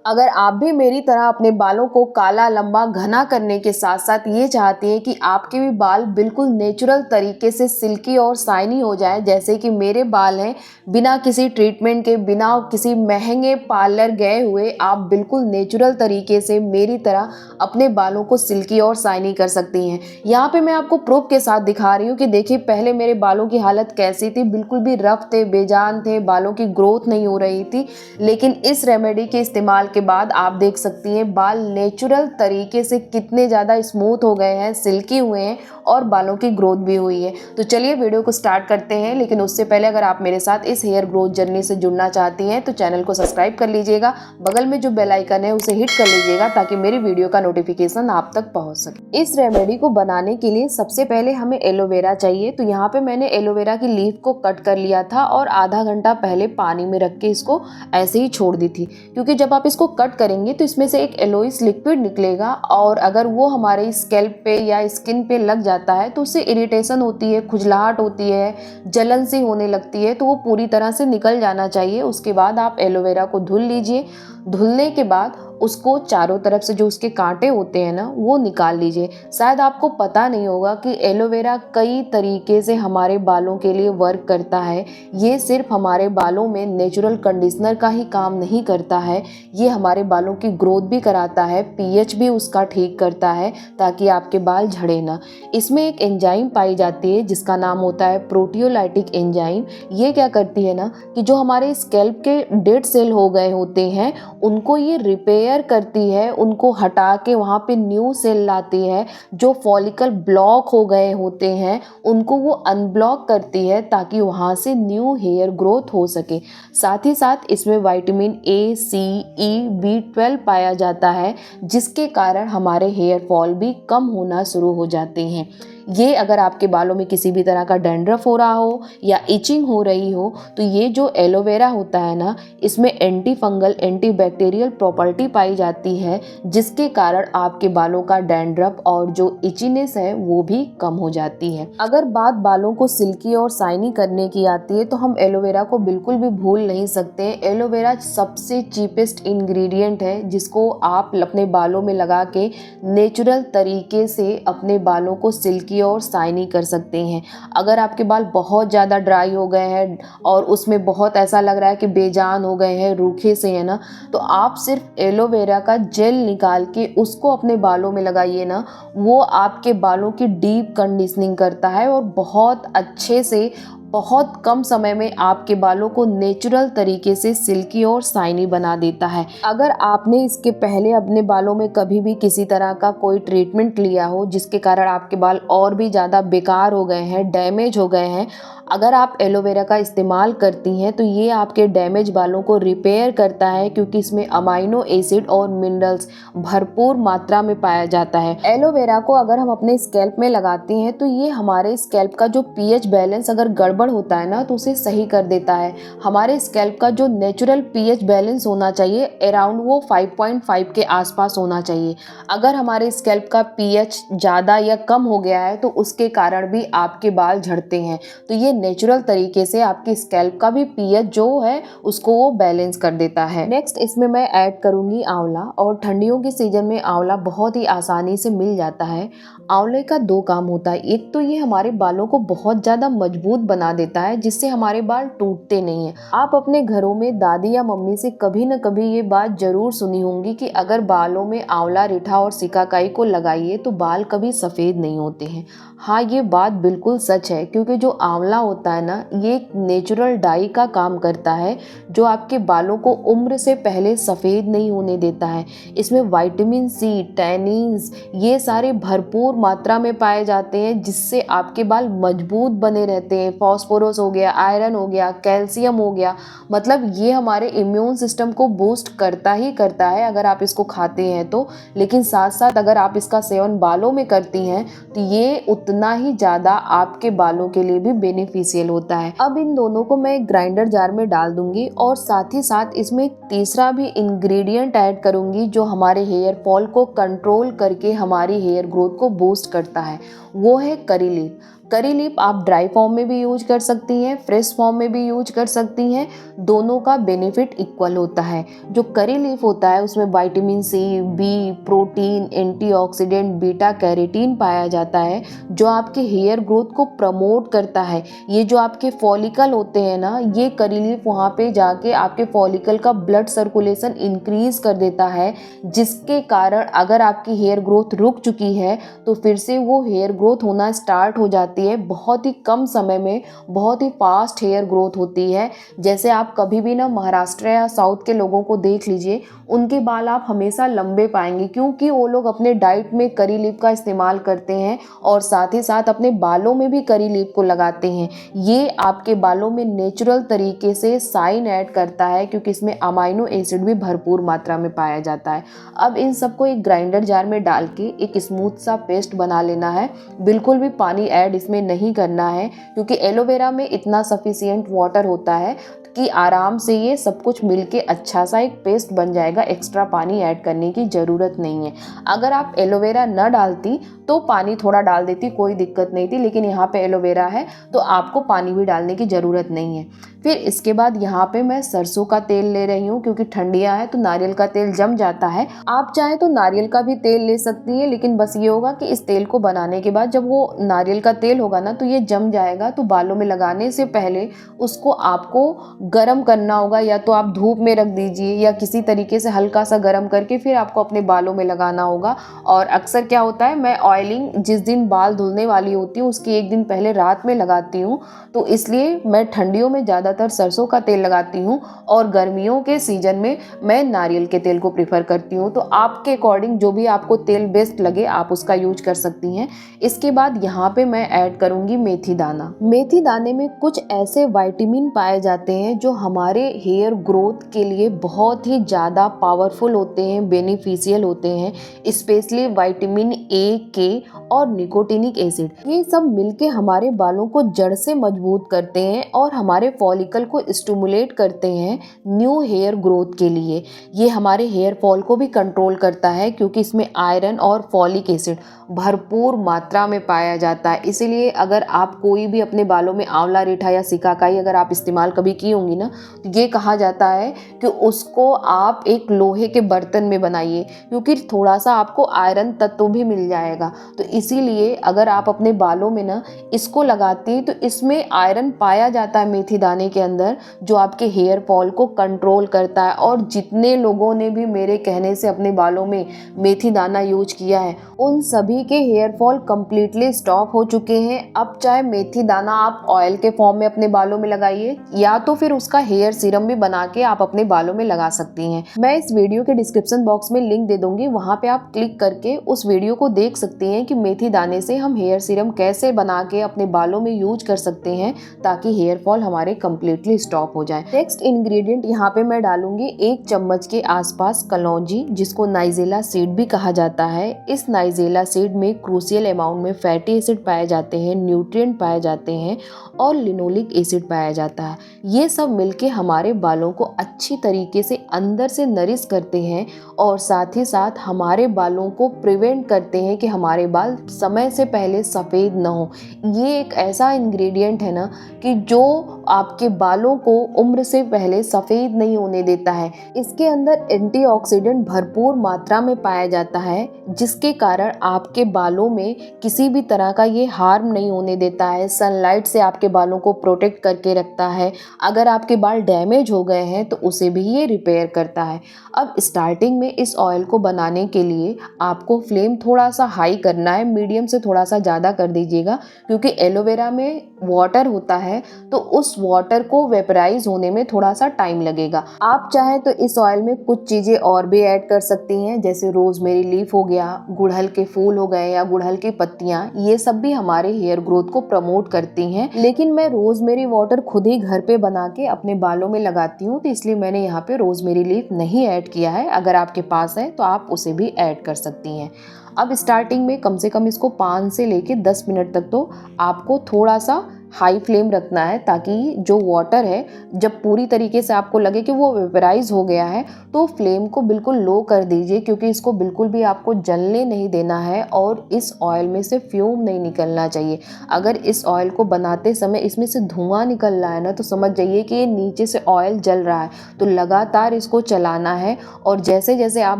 अगर आप भी मेरी तरह अपने बालों को काला, लंबा, घना करने के साथ साथ ये चाहती हैं कि आपके भी बाल बिल्कुल नेचुरल तरीके से सिल्की और शाइनी हो जाए, जैसे कि मेरे बाल हैं, बिना किसी ट्रीटमेंट के, बिना किसी महंगे पार्लर गए हुए आप बिल्कुल नेचुरल तरीके से मेरी तरह अपने बालों को सिल्की और शाइनी कर सकती हैं। यहाँ पे मैं आपको प्रूफ के साथ दिखा रही हूँ कि देखिए पहले मेरे बालों की हालत कैसी थी, बिल्कुल भी रफ थे, बेजान थे, बालों की ग्रोथ नहीं हो रही थी। लेकिन इस रेमेडी के इस्तेमाल के बाद आप देख सकती हैं बाल नेचुरल तरीके से कितने ज़्यादा स्मूथ हो गए हैं, सिल्की हुए हैं और बालों की ग्रोथ भी हुई है। तो चलिए वीडियो को स्टार्ट करते हैं, लेकिन उससे पहले अगर आप मेरे साथ इस हेयर ग्रोथ जर्नी से जुड़ना चाहती हैं तो चैनल को सब्सक्राइब कर लीजिएगा, बगल में जो बेल आइकन है उसे हिट कर लीजिएगा ताकि मेरी वीडियो का नोटिफिकेशन आप तक पहुंच सके। इस रेमेडी को बनाने के लिए सबसे पहले हमें एलोवेरा चाहिए। तो यहाँ पे मैंने एलोवेरा की लीफ को कट कर लिया था और आधा घंटा पहले पानी में रख के इसको ऐसे ही छोड़ दी थी, क्योंकि जब आप इसको कट करेंगे तो इसमें से एक एलोइस लिक्विड निकलेगा और अगर वो हमारे स्कैल्प पे या स्किन पे लग जाता है तो उससे इरिटेशन होती है, खुजलाहट होती है, जलन सी होने लगती है, तो वो पूरी तरह से निकल जाना चाहिए। उसके बाद आप एलोवेरा को धुल लीजिए। धुलने के बाद उसको चारों तरफ से जो उसके कांटे होते हैं ना वो निकाल लीजिए। शायद आपको पता नहीं होगा कि एलोवेरा कई तरीके से हमारे बालों के लिए वर्क करता है। ये सिर्फ हमारे बालों में नेचुरल कंडीशनर का ही काम नहीं करता है, ये हमारे बालों की ग्रोथ भी कराता है, पीएच भी उसका ठीक करता है ताकि आपके बाल झड़े ना। इसमें एक एंजाइम पाई जाती है जिसका नाम होता है प्रोटियोलाइटिक एंजाइम। ये क्या करती है ना कि जो हमारे स्कैल्प के डेड सेल हो गए होते हैं उनको ये रिपेयर करती है, उनको हटा के वहाँ पे न्यू सेल लाती है। जो फॉलिकल ब्लॉक हो गए होते हैं उनको वो अनब्लॉक करती है ताकि वहाँ से न्यू हेयर ग्रोथ हो सके। साथ ही साथ इसमें vitamin A, C, E, B12 पाया जाता है जिसके कारण हमारे हेयर फॉल भी कम होना शुरू हो जाते हैं। ये अगर आपके बालों में किसी भी तरह का डैंड्रफ हो रहा हो या इचिंग हो रही हो तो ये जो एलोवेरा होता है ना इसमें anti fungal, anti bacterial property पाई जाती है जिसके कारण आपके बालों का डैंड्रफ और जो इचीनेस है वो भी कम हो जाती है। अगर बात बालों को सिल्की और शाइनी करने की आती है तो हम एलोवेरा को बिल्कुल भी भूल नहीं सकते। एलोवेरा सबसे चीपेस्ट इंग्रेडिएंट है जिसको आप अपने बालों में लगा के नेचुरल तरीके से अपने बालों को सिल्की और शाइनी कर सकते हैं। अगर आपके बाल बहुत ज़्यादा ड्राई हो गए हैं और उसमें बहुत ऐसा लग रहा है कि बेजान हो गए हैं, रूखे से है ना, तो आप सिर्फ एलोवेरा का जेल निकाल के उसको अपने बालों में लगाइए ना, वो आपके बालों की डीप कंडीशनिंग करता है और बहुत अच्छे से बहुत कम समय में आपके बालों को नेचुरल तरीके से सिल्की और शाइनी बना देता है। अगर आपने इसके पहले अपने बालों में कभी भी किसी तरह का कोई ट्रीटमेंट लिया हो जिसके कारण आपके बाल और भी ज़्यादा बेकार हो गए हैं, डैमेज हो गए हैं, अगर आप एलोवेरा का इस्तेमाल करती हैं तो ये आपके डैमेज बालों को रिपेयर करता है, क्योंकि इसमें अमाइनो एसिड और मिनरल्स भरपूर मात्रा में पाया जाता है। एलोवेरा को अगर हम अपने स्कैल्प में लगाती हैं तो ये हमारे स्कैल्प का जो पीएच बैलेंस अगर गड़बड़ होता है ना तो उसे सही कर देता है। हमारे स्कैल्प का जो नेचुरल पीएच बैलेंस होना चाहिए अराउंड वो 5.5 के आसपास होना चाहिए। अगर हमारे स्कैल्प का पीएच ज़्यादा या कम हो गया है तो उसके कारण भी आपके बाल झड़ते हैं। तो ये नेचुरल तरीके से आपकी स्कैल्प का भी पीएच जो है उसको वो बैलेंस कर देता है। नेक्स्ट इसमें मैं ऐड करूंगी आंवला, और ठंडियों के सीजन में आंवला बहुत ही आसानी से मिल जाता है। आंवले का दो काम होता है, एक तो ये हमारे बालों को बहुत ज़्यादा मजबूत बना देता है जिससे हमारे बाल टूटते नहीं हैं। आप अपने घरों में दादी या मम्मी से कभी न कभी ये बात जरूर सुनी होंगी कि अगर बालों में आंवला, रीठा और सिकाकाई को लगाइए तो बाल कभी सफ़ेद नहीं होते हैं। हाँ, ये बात बिल्कुल सच है, क्योंकि जो आंवला होता है ना ये एक नेचुरल डाई का काम करता है जो आपके बालों को उम्र से पहले सफ़ेद नहीं होने देता है। इसमें विटामिन सी, टैनिन्स ये सारे भरपूर मात्रा में पाए जाते हैं जिससे आपके बाल मजबूत बने रहते हैं। फॉस्फोरस हो गया, आयरन हो गया, कैल्शियम हो गया, मतलब ये हमारे इम्यून सिस्टम को बूस्ट करता ही करता है अगर आप इसको खाते हैं तो। लेकिन साथ साथ अगर आप इसका सेवन बालों में करती हैं तो ये उतना ही ज़्यादा आपके बालों के लिए भी बेनिफिशियल होता है। अब इन दोनों को मैं ग्राइंडर जार में डाल दूंगी और साथ ही साथ इसमें तीसरा भी इंग्रेडिएंट ऐड करूंगी जो हमारे हेयर फॉल को कंट्रोल करके हमारी हेयर ग्रोथ को बूस्ट करता है, वो है करी लीफ। करी लीफ आप ड्राई फॉर्म में भी यूज कर सकती हैं, फ्रेश फॉर्म में भी यूज कर सकती हैं, दोनों का बेनिफिट इक्वल होता है। जो करी लीफ होता है उसमें vitamin C, B, protein, antioxidant, beta carotene पाया जाता है जो आपके हेयर ग्रोथ को प्रमोट करता है। ये जो आपके फॉलिकल होते हैं ना, ये करी लीफ वहाँ पे जाके आपके फॉलिकल का ब्लड सर्कुलेशन इंक्रीज कर देता है, जिसके कारण अगर आपकी हेयर ग्रोथ रुक चुकी है तो फिर से वो हेयर ग्रोथ होना स्टार्ट हो जाती है। बहुत ही कम समय में बहुत ही फास्ट हेयर ग्रोथ होती है। जैसे आप कभी भी ना महाराष्ट्र या साउथ के लोगों को देख लीजिए, उनके बाल आप हमेशा लंबे पाएंगे क्योंकि वो लोग अपने डाइट में करी लीफ का इस्तेमाल करते हैं और साथ ही साथ अपने बालों में भी करी लीफ को लगाते हैं। ये आपके बालों में नेचुरल तरीके से शाइन ऐड करता है क्योंकि इसमें अमाइनो एसिड भी भरपूर मात्रा में पाया जाता है। अब इन सबको एक ग्राइंडर जार में डाल के एक स्मूथ सा पेस्ट बना लेना है। बिल्कुल भी पानी ऐड इसमें नहीं करना है क्योंकि एलोवेरा में इतना सफिशिएंट वाटर होता है कि आराम से ये सब कुछ मिलके अच्छा सा एक पेस्ट बन जाएगा। एक्स्ट्रा पानी ऐड करने की ज़रूरत नहीं है। अगर आप एलोवेरा न डालती तो पानी थोड़ा डाल देती, कोई दिक्कत नहीं थी, लेकिन यहाँ पे एलोवेरा है तो आपको पानी भी डालने की ज़रूरत नहीं है। फिर इसके बाद यहाँ पे मैं सरसों का तेल ले रही हूँ क्योंकि ठंडियाँ हैं तो नारियल का तेल जम जाता है। आप चाहें तो नारियल का भी तेल ले सकती हैं, लेकिन बस ये होगा कि इस तेल को बनाने के बाद जब वो नारियल का तेल होगा ना तो ये जम जाएगा, तो बालों में लगाने से पहले उसको आपको गर्म करना होगा। या तो आप धूप में रख दीजिए या किसी तरीके से हल्का सा गर्म करके फिर आपको अपने बालों में लगाना होगा। और अक्सर क्या होता है, मैं ऑयलिंग जिस दिन बाल धुलने वाली होती हूँ उसकी एक दिन पहले रात में लगाती हूँ, तो इसलिए मैं ठंडियों में ज़्यादातर सरसों का तेल लगाती हूँ और गर्मियों के सीजन में मैं नारियल के तेल को प्रीफर करती हूँ। तो आपके अकॉर्डिंग जो भी आपको तेल बेस्ट लगे आप उसका यूज कर सकती हैं। इसके बाद यहाँ पे मैं ऐड करूँगी मेथी दाना। मेथी दाने में कुछ ऐसे विटामिन पाए जाते हैं जो हमारे हेयर ग्रोथ के लिए बहुत ही ज़्यादा पावरफुल होते हैं, बेनिफिशियल होते हैं। स्पेशली विटामिन ए, के और निकोटिनिक एसिड, ये सब मिलके हमारे बालों को जड़ से मजबूत करते हैं और हमारे फॉलिकल को स्टिमुलेट करते हैं न्यू हेयर ग्रोथ के लिए। ये हमारे हेयर फॉल को भी कंट्रोल करता है क्योंकि इसमें आयरन और फॉलिक एसिड भरपूर मात्रा में पाया जाता है। इसीलिए अगर आप कोई भी अपने बालों में आंवला रीठा या सिकाकाई अगर आप इस्तेमाल कभी की होंगी ना, तो ये कहा जाता है कि उसको आप एक लोहे के बर्तन में बनाइए क्योंकि थोड़ा सा आपको आयरन तत्व भी मिल जाएगा। तो इसीलिए अगर आप अपने बालों में ना इसको लगाती हैं तो इसमें आयरन पाया जाता है मेथी दाने के अंदर, जो आपके हेयर फॉल को कंट्रोल करता है। और जितने लोगों ने भी मेरे कहने से अपने बालों में मेथी दाना यूज किया है उन सभी के हेयर फॉल कम्प्लीटली स्टॉप हो चुके हैं। अब चाहे मेथी दाना आप ऑयल के फॉर्म में अपने बालों में लगाइए या तो फिर उसका हेयर सीरम भी बना के आप अपने बालों में लगा सकती हैं। मैं इस वीडियो के डिस्क्रिप्शन बॉक्स में लिंक दे दूंगी, वहां पे आप क्लिक करके उस वीडियो को देख सकती हैं कि मेथी दाने से हम हेयर सीरम कैसे बना के अपने बालों में यूज कर सकते हैं ताकि हेयर फॉल हमारे कम्प्लीटली स्टॉप हो जाए। नेक्स्ट इंग्रेडिएंट यहाँ पे मैं डालूंगी 1 चम्मच के आसपास कलौंजी, जिसको नाइजेला सीड भी कहा जाता है। इस नाइजेला सीड में क्रूशियल अमाउंट में फैटी एसिड पाए जाते हैं, न्यूट्रिएंट पाए जाते हैं और लिनोलिक एसिड पाया जाता है। ये सब मिलके हमारे बालों को अच्छी तरीके से अंदर से नरिश करते हैं और साथ ही साथ हमारे बालों को प्रिवेंट करते हैं कि हमारे बाल समय से पहले सफ़ेद ना हो। ये एक ऐसा इंग्रेडिएंट है ना कि जो आपके बालों को उम्र से पहले सफ़ेद नहीं होने देता है। इसके अंदर एंटीऑक्सीडेंट भरपूर मात्रा में पाया जाता है जिसके कारण आपके बालों में किसी भी तरह का ये हार्म नहीं होने देता है। सनलाइट से आपके बालों को प्रोटेक्ट करके रखता है। अगर आपके बाल डैमेज हो गए हैं तो उसे भी ये रिपेयर करता है। अब स्टार्टिंग में इस ऑयल को बनाने के लिए आपको फ्लेम थोड़ा सा हाई करना है, मीडियम से थोड़ा सा ज़्यादा कर दीजिएगा क्योंकि एलोवेरा में वाटर होता है तो उस वाटर को वेपराइज होने में थोड़ा सा टाइम लगेगा। आप चाहें तो इस ऑयल में कुछ चीज़ें और भी ऐड कर सकती हैं, जैसे रोजमेरी लीफ हो गया, गुड़हल के फूल हो गए या गुड़हल की पत्तियां। ये सब भी हमारे हेयर ग्रोथ को प्रमोट करती हैं। लेकिन मैं रोजमेरी वाटर खुद ही घर पे बना के अपने बालों में लगाती हूँ, तो इसलिए मैंने यहाँ पे रोजमेरी लीफ नहीं ऐड किया है। अगर आपके पास है तो आप उसे भी ऐड कर सकती हैं। अब स्टार्टिंग में कम से कम इसको 5 से लेके 10 मिनट तक तो आपको थोड़ा सा हाई फ्लेम रखना है, ताकि जो वाटर है जब पूरी तरीके से आपको लगे कि वो वेपराइज हो गया है तो फ्लेम को बिल्कुल लो कर दीजिए, क्योंकि इसको बिल्कुल भी आपको जलने नहीं देना है और इस ऑयल में से फ्यूम नहीं निकलना चाहिए। अगर इस ऑयल को बनाते समय इसमें से धुआं निकल रहा है ना, तो समझ जाइए कि ये नीचे से ऑयल जल रहा है। तो लगातार इसको चलाना है और जैसे जैसे आप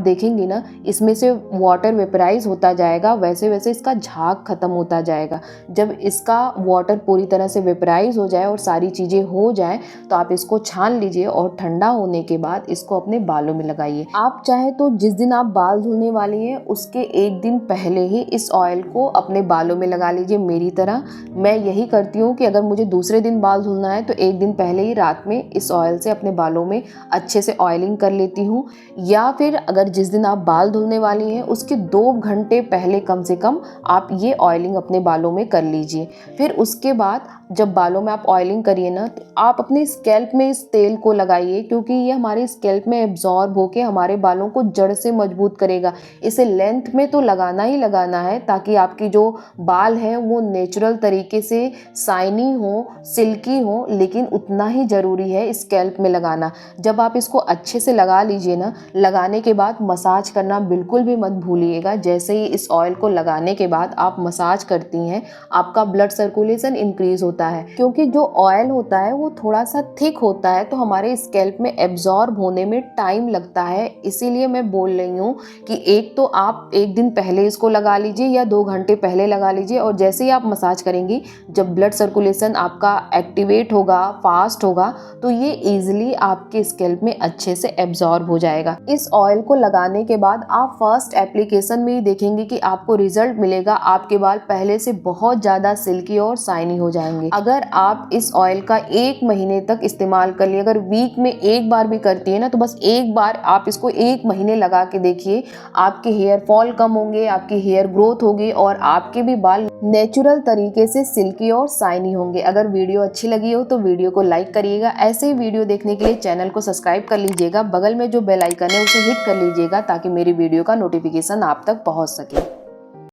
देखेंगे ना इसमें से वाटर वेपराइज होता जाएगा, वैसे वैसे इसका झाग खत्म होता जाएगा। जब इसका वाटर पूरी तरह से वेपराइज हो जाए और सारी चीज़ें हो जाएं तो आप इसको छान लीजिए और ठंडा होने के बाद इसको अपने बालों में लगाइए। आप चाहे तो जिस दिन आप बाल धुलने वाली हैं उसके एक दिन पहले ही इस ऑयल को अपने बालों में लगा लीजिए। मेरी तरह मैं यही करती हूँ कि अगर मुझे दूसरे दिन बाल धुलना है तो एक दिन पहले ही रात में इस ऑयल से अपने बालों में अच्छे से ऑयलिंग कर लेती हूँ, या फिर अगर जिस दिन आप बाल धुलने वाली हैं उसके 2 घंटे पहले कम से कम आप ये ऑयलिंग अपने बालों में कर लीजिए। फिर उसके बाद जब बालों में आप ऑयलिंग करिए ना तो आप अपने स्कैल्प में इस तेल को लगाइए, क्योंकि ये हमारे स्कैल्प में एब्जॉर्ब होके हमारे बालों को जड़ से मजबूत करेगा। इसे लेंथ में तो लगाना ही लगाना है ताकि आपकी जो बाल हैं वो नेचुरल तरीके से शाइनी हो, सिल्की हो, लेकिन उतना ही ज़रूरी है स्कैल्प में लगाना। जब आप इसको अच्छे से लगा लीजिए ना, लगाने के बाद मसाज करना बिल्कुल भी मत भूलिएगा। जैसे ही इस ऑयल को लगाने के बाद आप मसाज करती हैं आपका ब्लड सर्कुलेशन इंक्रीज होता है, क्योंकि जो ऑयल होता है वो थोड़ा सा थिक होता है तो हमारे स्कैल्प में एब्जॉर्ब होने में टाइम लगता है। इसीलिए मैं बोल रही हूँ कि एक तो आप एक दिन पहले इसको लगा लीजिए या 2 घंटे पहले लगा लीजिए, और जैसे ही आप मसाज करेंगी जब ब्लड सर्कुलेशन आपका एक्टिवेट होगा, फास्ट होगा, तो ये ईजिली आपके स्कैल्प में अच्छे से एब्जॉर्ब हो जाएगा। इस ऑयल को लगाने के बाद आप फर्स्ट एप्लीकेशन में ही देखेंगे कि आपको रिजल्ट मिलेगा। आपके बाल पहले से बहुत ज़्यादा सिल्की और शाइनी हो जाएंगे। अगर आप इस ऑयल का 1 महीने तक इस्तेमाल कर लिए, अगर वीक में एक बार भी करती है ना तो बस एक बार आप इसको 1 महीने लगा के देखिए, आपके हेयर फॉल कम होंगे, आपकी हेयर ग्रोथ होगी और आपके भी बाल नेचुरल तरीके से सिल्की और शाइनी होंगे। अगर वीडियो अच्छी लगी हो तो वीडियो को लाइक करिएगा। ऐसे ही वीडियो देखने के लिए चैनल को सब्सक्राइब कर लीजिएगा। बगल में जो बेल आइकन है उसे हिट कर लीजिएगा ताकि मेरी वीडियो का नोटिफिकेशन आप तक पहुंच सके।